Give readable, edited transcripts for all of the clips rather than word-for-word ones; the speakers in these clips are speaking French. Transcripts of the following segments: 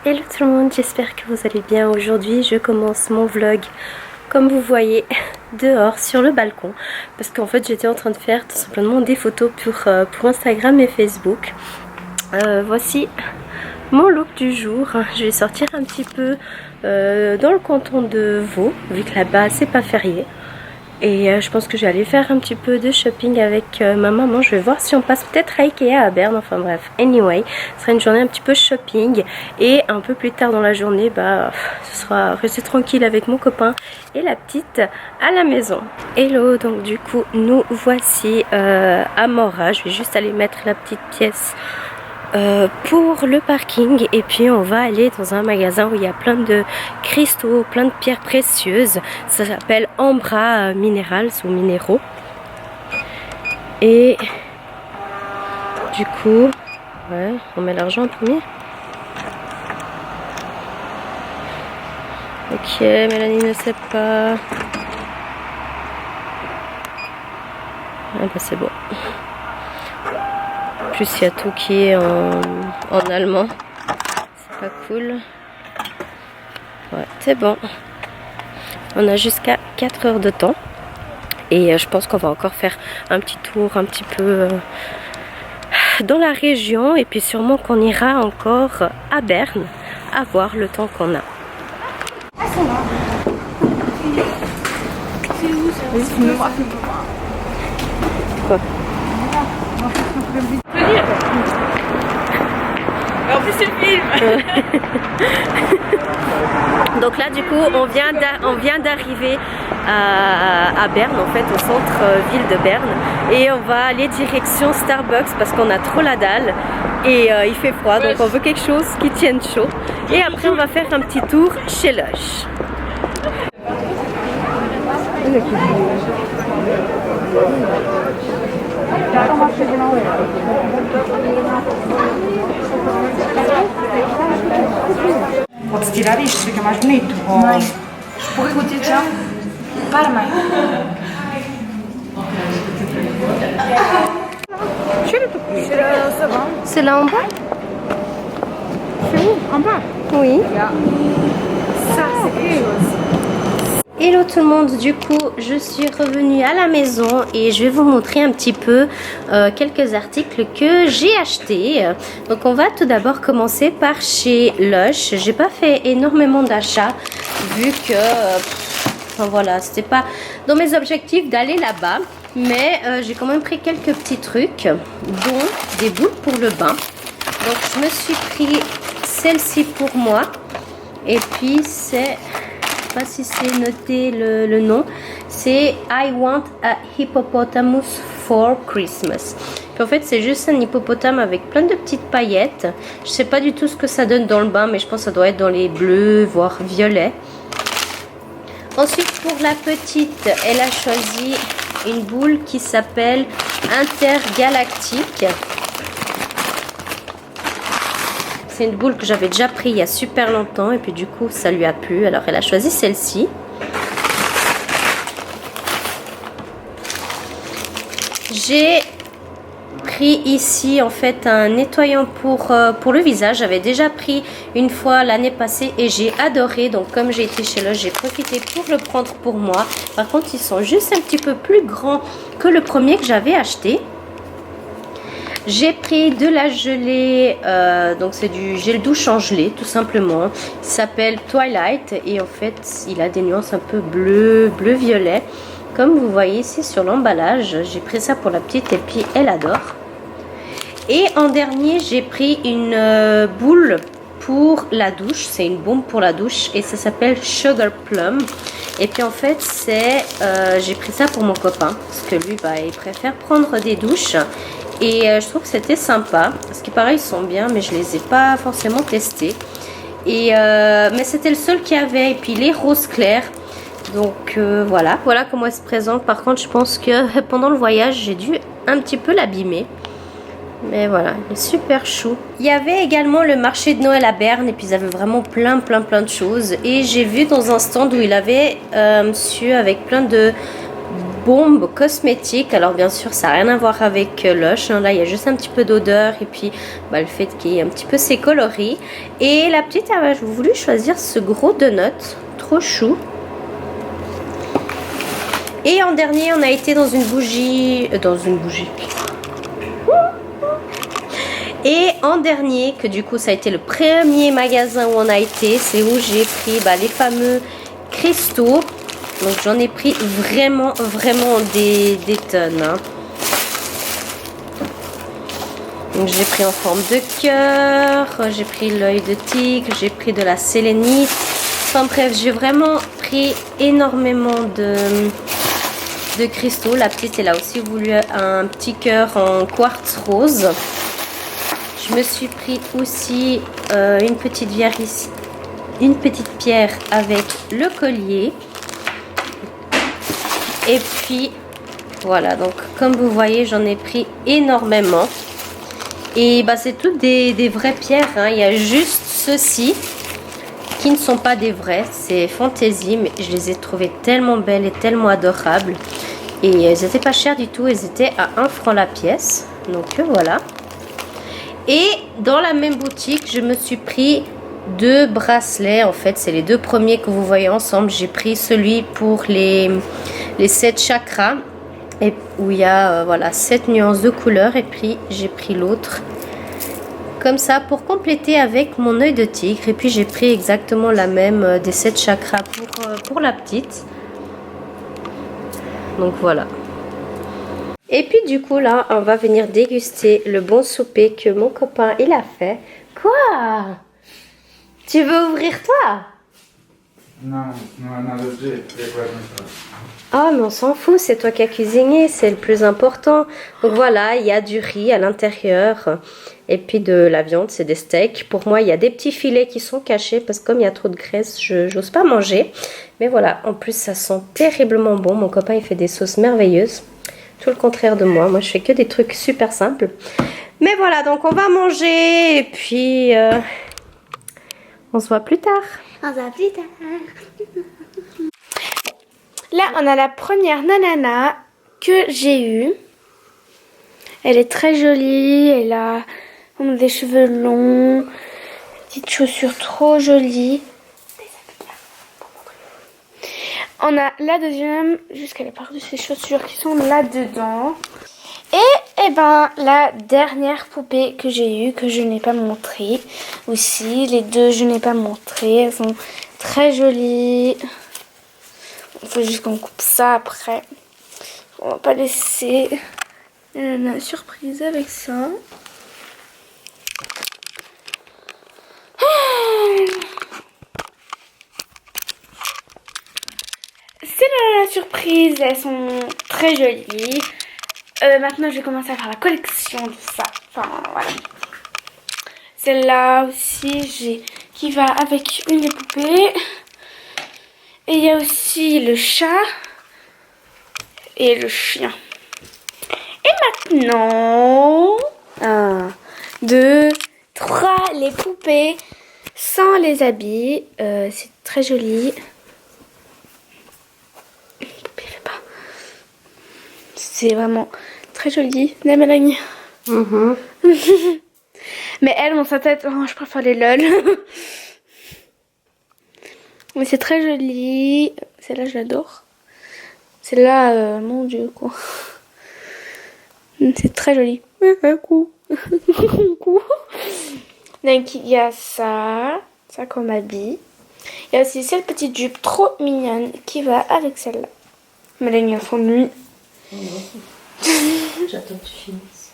Hello tout le monde, j'espère que vous allez bien. Aujourd'hui je commence mon vlog comme vous voyez dehors sur le balcon parce qu'en fait j'étais en train de faire tout simplement des photos pour Instagram et Facebook. Voici mon look du jour. Je vais sortir un petit peu dans le canton de Vaud vu que là-bas c'est pas férié. Et je pense que je vais aller faire un petit peu de shopping avec ma maman. Je vais voir si on passe peut-être à Ikea à Berne. Enfin bref, anyway, ce sera une journée un petit peu shopping. Et un peu plus tard dans la journée, ce sera rester tranquille avec mon copain et la petite à la maison. Hello, donc du coup, nous voici à Mora. Je vais juste aller mettre la petite pièce pour le parking et puis on va aller dans un magasin où il y a plein de cristaux, plein de pierres précieuses. Ça s'appelle Ambra Minerals ou Minéraux. Et du coup, ouais, on met l'argent en premier. Ok, Mélanie ne sait pas. Ah bah c'est bon. En plus il y a tout qui est en allemand, c'est pas cool. Ouais, c'est bon, on a jusqu'à 4 heures de temps et je pense qu'on va encore faire un petit tour un petit peu dans la région et puis sûrement qu'on ira encore à Berne à voir le temps qu'on a. Quoi? En plus c'est le film. Donc là du coup on vient d'arriver à Berne, en fait au centre-ville de Berne, et on va aller direction Starbucks parce qu'on a trop la dalle et il fait froid, donc on veut quelque chose qui tienne chaud. Et après on va faire un petit tour chez Lush. Podes tirar isto, fica mais bonito. Mãe, pourquoi goûter ça? Para, mãe. C'est là en bas? C'est où? En bas? Oui. Ça, c'est Hello tout le monde, du coup je suis revenue à la maison et je vais vous montrer un petit peu quelques articles que j'ai achetés. Donc on va tout d'abord commencer par chez Lush. J'ai pas fait énormément d'achats vu que enfin voilà, c'était pas dans mes objectifs d'aller là-bas, mais j'ai quand même pris quelques petits trucs, dont des boules pour le bain. Donc je me suis pris celle-ci pour moi et puis c'est, pas si c'est noté le nom, c'est I want a hippopotamus for Christmas. Puis en fait c'est juste un hippopotame avec plein de petites paillettes. Je sais pas du tout ce que ça donne dans le bain, mais je pense que ça doit être dans les bleus voire violets. Ensuite pour la petite, elle a choisi une boule qui s'appelle Intergalactique. C'est une boule que j'avais déjà pris il y a super longtemps et puis du coup ça lui a plu, alors elle a choisi celle-ci. J'ai pris ici en fait un nettoyant pour le visage. J'avais déjà pris une fois l'année passée et j'ai adoré, donc comme j'ai été chez Lush, j'ai profité pour le prendre pour moi. Par contre ils sont juste un petit peu plus grands que le premier que j'avais acheté. J'ai pris de la gelée, donc c'est du gel douche en gelée tout simplement. Il s'appelle Twilight et en fait il a des nuances un peu bleu-violet. Comme vous voyez ici sur l'emballage, j'ai pris ça pour la petite et puis elle adore. Et en dernier j'ai pris une boule pour la douche, c'est une bombe pour la douche et ça s'appelle Sugar Plum. Et puis en fait c'est, j'ai pris ça pour mon copain parce que lui il préfère prendre des douches. Et je trouve que c'était sympa, parce que pareil ils sont bien, mais je les ai pas forcément testés. Et mais c'était le seul qu'il y avait, et puis les roses clairs. Donc voilà comment elle se présente. Par contre je pense que pendant le voyage j'ai dû un petit peu l'abîmer. Mais voilà, il est super chou. Il y avait également le marché de Noël à Berne et puis ils avaient vraiment plein de choses. Et j'ai vu dans un stand où il avait monsieur avec plein de bombe cosmétique. Alors bien sûr ça n'a rien à voir avec Lush, hein. Là il y a juste un petit peu d'odeur et puis le fait qu'il y ait un petit peu ses coloris. Et la petite, j'ai voulu choisir ce gros donut, trop chou. Et en dernier on a été dans une bougie, Et en dernier, que du coup ça a été le premier magasin où on a été, c'est où j'ai pris les fameux cristaux. Donc j'en ai pris vraiment des tonnes, hein. Donc j'ai pris en forme de cœur, j'ai pris l'œil de tigre, j'ai pris de la sélénite. Enfin bref, j'ai vraiment pris énormément de cristaux. La petite, elle a aussi voulu un petit cœur en quartz rose. Je me suis pris aussi une petite pierre avec le collier. Et puis voilà, donc comme vous voyez, j'en ai pris énormément. Et c'est toutes des vraies pierres, hein. Il y a juste ceux-ci qui ne sont pas des vrais. C'est fantaisie, mais je les ai trouvées tellement belles et tellement adorables. Et elles n'étaient pas chères du tout, elles étaient à 1 franc la pièce. Donc voilà. Et dans la même boutique, je me suis pris 2 bracelets. En fait, c'est les 2 premiers que vous voyez ensemble. J'ai pris celui pour les 7 chakras. Et où il y a 7 nuances de couleurs. Et puis, j'ai pris l'autre. Comme ça, pour compléter avec mon œil de tigre. Et puis, j'ai pris exactement la même des 7 chakras pour la petite. Donc, voilà. Et puis du coup là, on va venir déguster le bon souper que mon copain il a fait. Quoi? Tu veux ouvrir toi? Non, j'ai Oh mais on s'en fout, c'est toi qui as cuisiné, c'est le plus important. Donc voilà, il y a du riz à l'intérieur et puis de la viande, c'est des steaks. Pour moi, il y a des petits filets qui sont cachés parce que comme il y a trop de graisse, je n'ose pas manger. Mais voilà, en plus ça sent terriblement bon. Mon copain il fait des sauces merveilleuses. Tout le contraire de moi. Moi, je fais que des trucs super simples. Mais voilà, donc on va manger. Et puis, on se voit plus tard. On se voit plus tard. Là, on a la première nanana que j'ai eue. Elle est très jolie. Elle a des cheveux longs. Petites chaussures trop jolies. On a la deuxième, jusqu'à la part de ses chaussures qui sont là-dedans. Et la dernière poupée que j'ai eue, que je n'ai pas montrée aussi. Les deux, je n'ai pas montré. Elles sont très jolies. Il faut juste qu'on coupe ça après. On va pas laisser une surprise avec ça. C'est la surprise, elles sont très jolies. Maintenant, je vais commencer à faire la collection de ça. Enfin, voilà. Celle-là aussi, qui va avec une des poupées. Et il y a aussi le chat et le chien. Et maintenant, 1, 2, 3, les poupées sans les habits. C'est très joli. C'est vraiment très joli. La Mélanie. Mais elle, dans sa tête, je préfère les lol. Mais c'est très joli. Celle-là, je l'adore. Celle-là, mon Dieu, quoi. C'est très joli. Donc, il y a ça. Ça comme habit. Il y a aussi cette petite jupe trop mignonne qui va avec celle-là. Mélanie a son nuit. J'attends que tu finisses.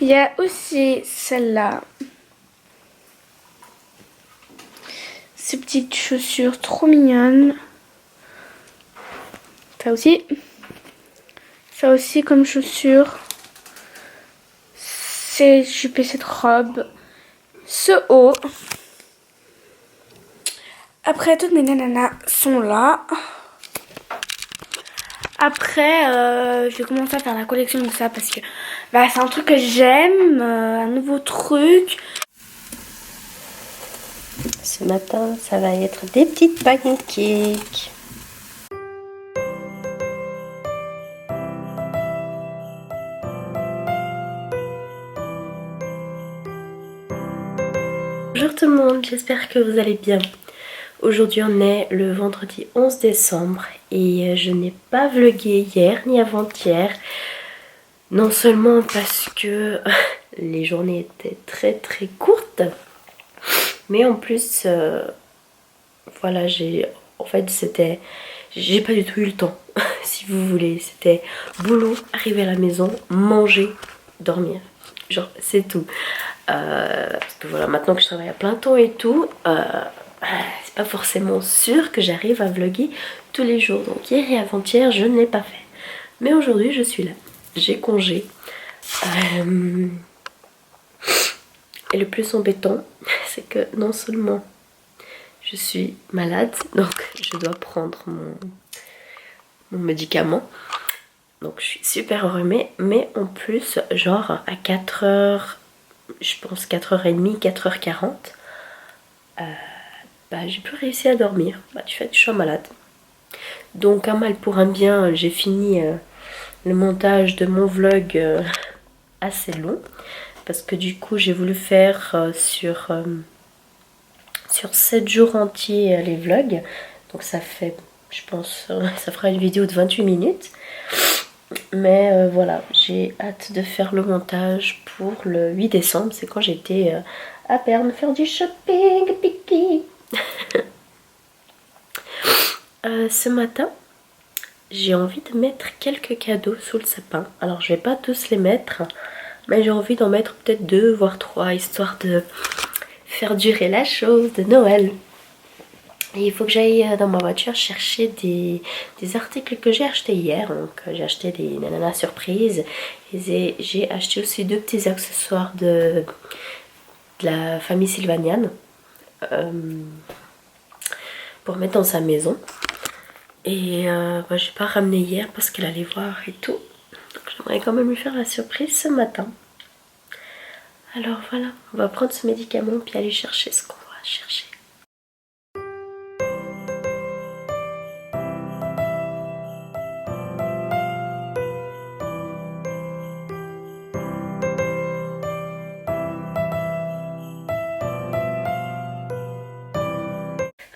Il y a aussi celle-là. Ces petites chaussures trop mignonnes. Ça aussi. Ça aussi comme chaussures. Ces jupes et cette robe. Ce haut. Après, toutes mes nananas sont là. Après, je vais commencer à faire la collection de ça parce que c'est un truc que j'aime, un nouveau truc. Ce matin, ça va être des petites pancakes. Bonjour tout le monde, j'espère que vous allez bien. Aujourd'hui on est le vendredi 11 décembre et je n'ai pas vlogué hier ni avant-hier. Non seulement parce que les journées étaient très courtes, mais en plus, voilà, j'ai pas du tout eu le temps, si vous voulez. C'était boulot, arriver à la maison, manger, dormir. Genre, c'est tout. Parce que voilà, maintenant que je travaille à plein temps et tout, c'est pas forcément sûr que j'arrive à vlogger tous les jours. Donc hier et avant-hier, je ne l'ai pas fait. Mais aujourd'hui, je suis là. J'ai congé. Et le plus embêtant, c'est que non seulement je suis malade, donc je dois prendre mon médicament. Donc je suis super enrhumée, mais en plus, genre à 4h, je pense 4h30, 4h40, j'ai plus réussi à dormir. Du fait que je suis malade. Donc un mal pour un bien, j'ai fini le montage de mon vlog assez long. Parce que du coup j'ai voulu faire sur 7 jours entiers les vlogs. Donc ça fait, je pense, ça fera une vidéo de 28 minutes. Mais voilà, j'ai hâte de faire le montage pour le 8 décembre. C'est quand j'étais à Berne faire du shopping, pipi. Ce matin, j'ai envie de mettre quelques cadeaux sous le sapin. Alors je vais pas tous les mettre, mais j'ai envie d'en mettre peut-être 2 voire 3, histoire de faire durer la chose de Noël. Et il faut que j'aille dans ma voiture chercher des articles que j'ai achetés hier. Donc j'ai acheté des nanas surprises. Et j'ai acheté aussi 2 petits accessoires de la famille Sylvanian. Pour mettre dans sa maison. Et j'ai pas ramené hier parce qu'elle allait voir et tout. Donc j'aimerais quand même lui faire la surprise ce matin. Alors voilà, on va prendre ce médicament puis aller chercher ce qu'on va chercher.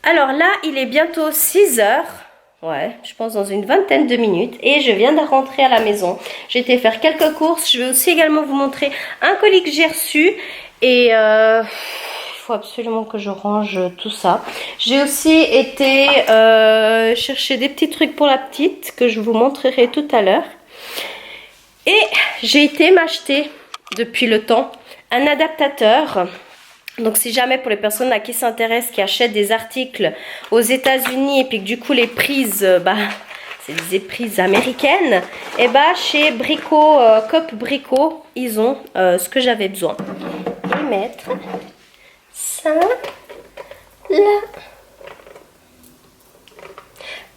Alors là, il est bientôt 6h. Ouais, je pense dans une vingtaine de minutes. Et je viens de rentrer à la maison. J'ai été faire quelques courses. Je vais aussi également vous montrer un colis que j'ai reçu. Et il faut absolument que je range tout ça. J'ai aussi été chercher des petits trucs pour la petite que je vous montrerai tout à l'heure. Et j'ai été m'acheter depuis le temps un adaptateur. Donc si jamais pour les personnes à qui s'intéressent, qui achètent des articles aux États-Unis et puis que du coup les prises, c'est des prises américaines, et chez Brico, Cop Brico, ils ont ce que j'avais besoin. Et mettre ça là.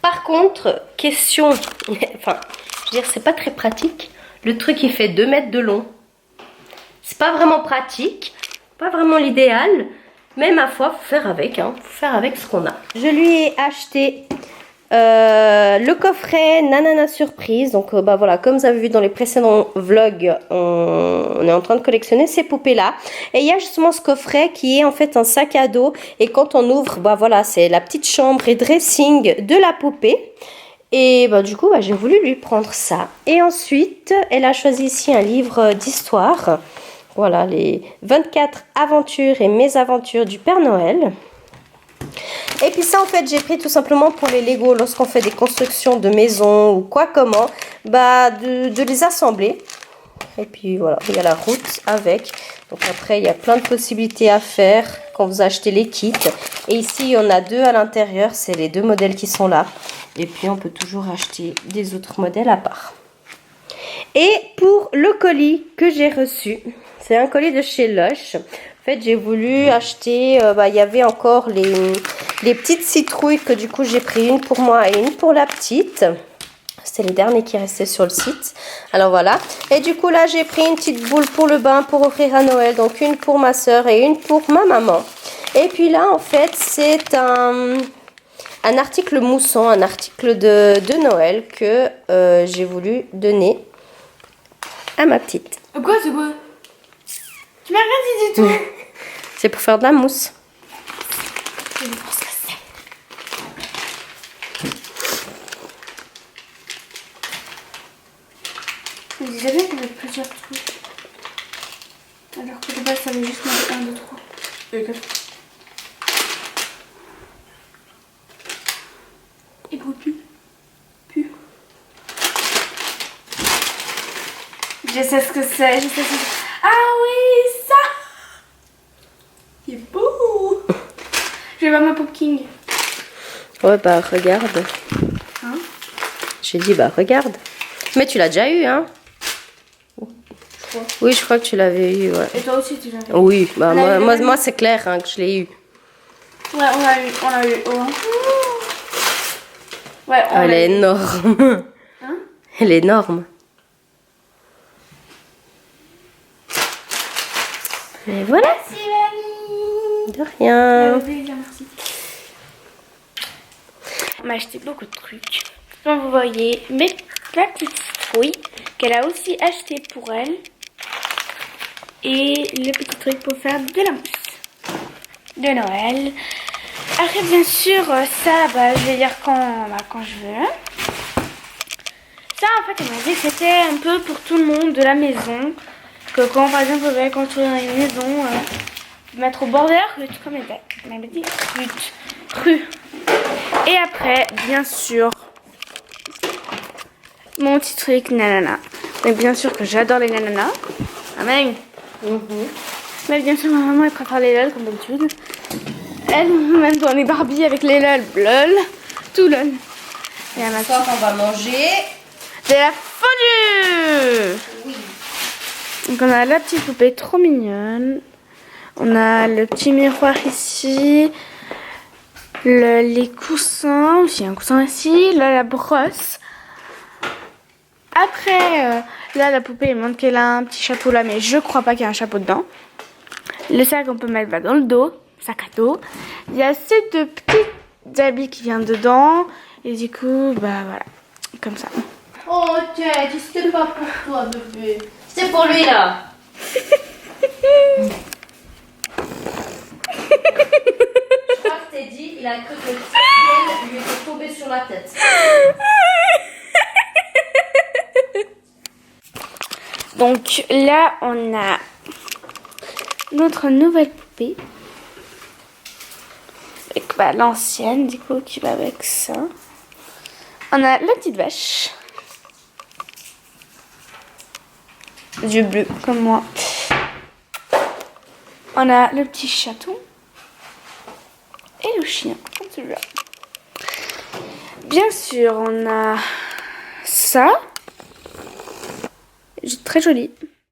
Par contre, question, enfin, je veux dire, c'est pas très pratique. Le truc il fait 2 mètres de long. C'est pas vraiment pratique. Pas vraiment l'idéal, mais ma foi, faut faire avec, faut faire avec ce qu'on a. Je lui ai acheté le coffret Nanana Surprise. Donc voilà, comme vous avez vu dans les précédents vlogs, on est en train de collectionner ces poupées là. Et il y a justement ce coffret qui est en fait un sac à dos. Et quand on ouvre, voilà, c'est la petite chambre et dressing de la poupée. Et du coup, j'ai voulu lui prendre ça. Et ensuite, elle a choisi ici un livre d'histoire. Voilà, les 24 aventures et mésaventures du Père Noël. Et puis ça, en fait, j'ai pris tout simplement pour les Lego, lorsqu'on fait des constructions de maisons ou quoi comment, de les assembler. Et puis voilà, il y a la route avec. Donc après, il y a plein de possibilités à faire quand vous achetez les kits. Et ici, il y en a 2 à l'intérieur, c'est les 2 modèles qui sont là. Et puis, on peut toujours acheter des autres modèles à part. Et pour le colis que j'ai reçu... C'est un colis de chez Lush. En fait, j'ai voulu acheter... il y avait encore les petites citrouilles que du coup, j'ai pris une pour moi et une pour la petite. C'était les derniers qui restaient sur le site. Alors voilà. Et du coup, là, j'ai pris une petite boule pour le bain pour offrir à Noël. Donc, une pour ma soeur et une pour ma maman. Et puis là, en fait, c'est un article moussant, un article de Noël que j'ai voulu donner à ma petite. Quoi, c'est quoi? Tu m'as rien dit du tout. C'est pour faire de la mousse. Je pense que c'est. Je me disais bien qu'il y avait plusieurs trucs. Alors que de base, ça avait juste marqué 1, 2, 3. Et 4. Et gros pu. Je sais ce que c'est, Ah oui, ça. Il est beau. Je vais voir ma Pop King. Ouais, bah regarde. Hein? J'ai dit, bah regarde. Mais tu l'as déjà eu, hein? Oui, je crois que tu l'avais eu, ouais. Et toi aussi, tu l'avais eu? Oui, bah On a eu moi c'est clair hein, que je l'ai eu. Ouais, on l'a eu. Oh. Ouais, on Elle l'a est eu. énorme. Hein? Elle est énorme. Et voilà. Merci, mamie. De rien. Merci. On m'a acheté beaucoup de trucs. Comme vous voyez, la petite citrouille qu'elle a aussi acheté pour elle. Et le petit truc pour faire de la mousse de Noël. Après, bien sûr, ça, bah, je vais dire quand je veux. Ça, en fait, elle m'a dit que c'était un peu pour tout le monde de la maison. Que quand, par exemple, on va construire une maison, mettre au bord de la rue, comme elle m'a dit rue. Et après, bien sûr, mon petit truc nanana. Donc, bien sûr que j'adore les nananas. Amen. Mais bien sûr, ma maman, elle préfère les lol comme d'habitude. Elle, même dans les Barbie avec les lol, tout lol. Et à ma Ce soir, on va manger de la fondue. Oui. Donc on a la petite poupée trop mignonne. On a le petit miroir ici. Les coussins, aussi un coussin ici. Là la brosse. Après, là la poupée elle montre qu'elle a un petit chapeau là, mais je crois pas qu'il y a un chapeau dedans. Le sac on peut mettre dans le dos, sac à dos. Il y a ces deux petits habits qui viennent dedans. Et du coup, bah voilà, comme ça. Oh, Ted, c'était pas pour toi, bébé. C'est pour lui, là. Je crois que Teddy, il a cru que le ciel lui était tombé sur la tête. Donc là, on a notre nouvelle poupée. Avec bah, l'ancienne, du coup, qui va avec ça. On a la petite vache. Yeux bleus, comme moi. On a le petit chaton. Et le chien, comme celui-là. Bien sûr, on a ça. Très joli.